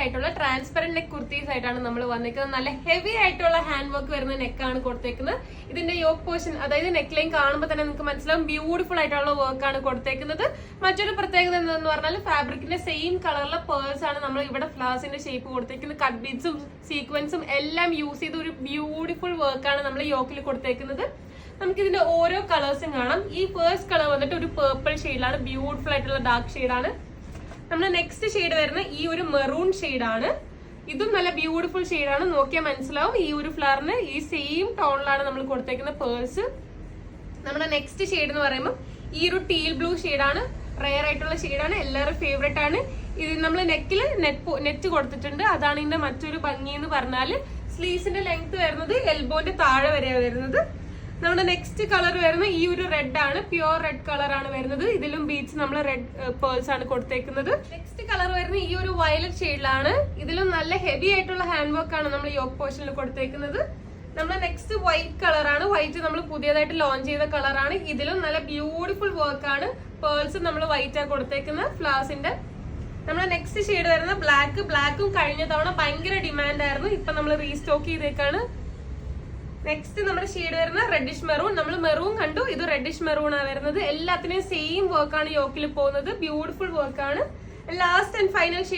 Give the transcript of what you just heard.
ആയിട്ടുള്ള transparent neck kurtis ആയിട്ടാണ് നമ്മൾ വന്നിരിക്കുന്നത്. നല്ല ഹെവി ആയിട്ടുള്ള ഹാൻഡ് വർക്ക് വരുന്ന നെക്കാണ് കൊടുത്തേക്കുന്നത്. ഇതിന്റെ യോക്ക് പോർഷൻ, അതായത് നെക്ക് ലൈൻ കാണുമ്പോൾ തന്നെ നിങ്ങൾക്ക് മനസ്സിലാവും ബ്യൂട്ടിഫുൾ ആയിട്ടുള്ള വർക്കാണ് കൊടുത്തേക്കുന്നത്. മറ്റൊരു പ്രത്യേകത എന്താണെന്ന് പറഞ്ഞാൽ ഫാബ്രിക്കിന്റെ സെയിം കളറിലെ പേഴ്സ് ആണ് നമ്മൾ ഇവിടെ ഫ്ലവേഴ്സിന്റെ ഷേപ്പ് കൊടുത്തേക്കുന്നത്. കട്ട് ബീഡ്സും സീക്വൻസും എല്ലാം യൂസ് ചെയ്ത് ഒരു ബ്യൂട്ടിഫുൾ വർക്കാണ് നമ്മൾ യോക്കിൽ കൊടുത്തേക്കുന്നത്. നമുക്ക് ഇതിന്റെ ഓരോ കളേഴ്സും കാണാം. ഈ ഫസ്റ്റ് കളർ വന്നിട്ട് ഒരു പേർപ്പിൾ ഷെയ്ഡിലാണ്, ബ്യൂട്ടിഫുൾ ആയിട്ടുള്ള ഡാർക്ക് ഷെയ്ഡാണ്. നമ്മുടെ നെക്സ്റ്റ് ഷെയ്ഡ് വരുന്ന ഈ ഒരു മെറൂൺ ഷെയ്ഡാണ്. ഇതും നല്ല ബ്യൂട്ടിഫുൾ ഷെയ്ഡാണ്. നോക്കിയാൽ മനസ്സിലാവും ഈ ഒരു ഫ്ലവറിന് ഈ സെയിം ടോണിലാണ് നമ്മൾ കൊടുത്തേക്കുന്ന പേഴ്സ്. നമ്മുടെ നെക്സ്റ്റ് ഷെയ്ഡ് എന്ന് പറയുമ്പോൾ ഈ ഒരു ടീൽ ബ്ലൂ ഷെയ്ഡാണ്. റെയർ ആയിട്ടുള്ള ഷെയ്ഡാണ്, എല്ലാവരും ഫേവറേറ്റ് ആണ്. ഇത് നമ്മൾ നെക്കിൽ നെറ്റ് കൊടുത്തിട്ടുണ്ട്. അതാണ് ഇതിന്റെ മറ്റൊരു ഭംഗി എന്ന് പറഞ്ഞാൽ സ്ലീവ്സിന്റെ ലെങ്ത് വരുന്നത് എൽബോന്റെ താഴെ വരെയാണ് വരുന്നത്. നമ്മുടെ നെക്സ്റ്റ് കളർ വരുന്ന ഈ ഒരു റെഡ് ആണ്, പ്യുവർ റെഡ് കളർ ആണ് വരുന്നത്. ഇതിലും ബീഡ്സ് നമ്മൾ റെഡ് പേൾസ് ആണ് കൊടുത്തേക്കുന്നത്. നെക്സ്റ്റ് കളർ വരുന്ന ഈ ഒരു വയലറ്റ് ഷെയ്ഡിലാണ്. ഇതിലും നല്ല ഹെവി ആയിട്ടുള്ള ഹാൻഡ് വർക്ക് ആണ് നമ്മൾ യോക്ക് പോർഷനിൽ കൊടുത്തേക്കുന്നത്. നമ്മുടെ നെക്സ്റ്റ് വൈറ്റ് കളർ ആണ്. വൈറ്റ് നമ്മൾ പുതിയതായിട്ട് ലോഞ്ച് ചെയ്ത കളറാണ്. ഇതിലും നല്ല ബ്യൂട്ടിഫുൾ വർക്ക് ആണ്. പേൾസ് നമ്മൾ വൈറ്റ് ആണ് കൊടുത്തേക്കുന്നത് ഫ്ലവേഴ്സിന്റെ. നമ്മുടെ നെക്സ്റ്റ് ഷെയ്ഡ് വരുന്ന ബ്ലാക്ക്. ബ്ലാക്കും കഴിഞ്ഞ തവണ ഭയങ്കര ഡിമാൻഡ് ആയിരുന്നു, ഇപ്പൊ നമ്മൾ റീസ്റ്റോക്ക് ചെയ്തേക്കാണ്. നെക്സ്റ്റ് നമ്മുടെ ഷെയ്ഡ് വരുന്ന റെഡിഷ് മെറൂൺ. നമ്മൾ മെറൂൺ കണ്ടു, ഇത് റെഡിഷ് മെറൂൺ ആണ് വരുന്നത്. എല്ലാത്തിനും സെയിം വർക്കാണ് യോക്കിൽ പോകുന്നത്. ബ്യൂട്ടിഫുൾ വർക്കാണ്. Last and final shade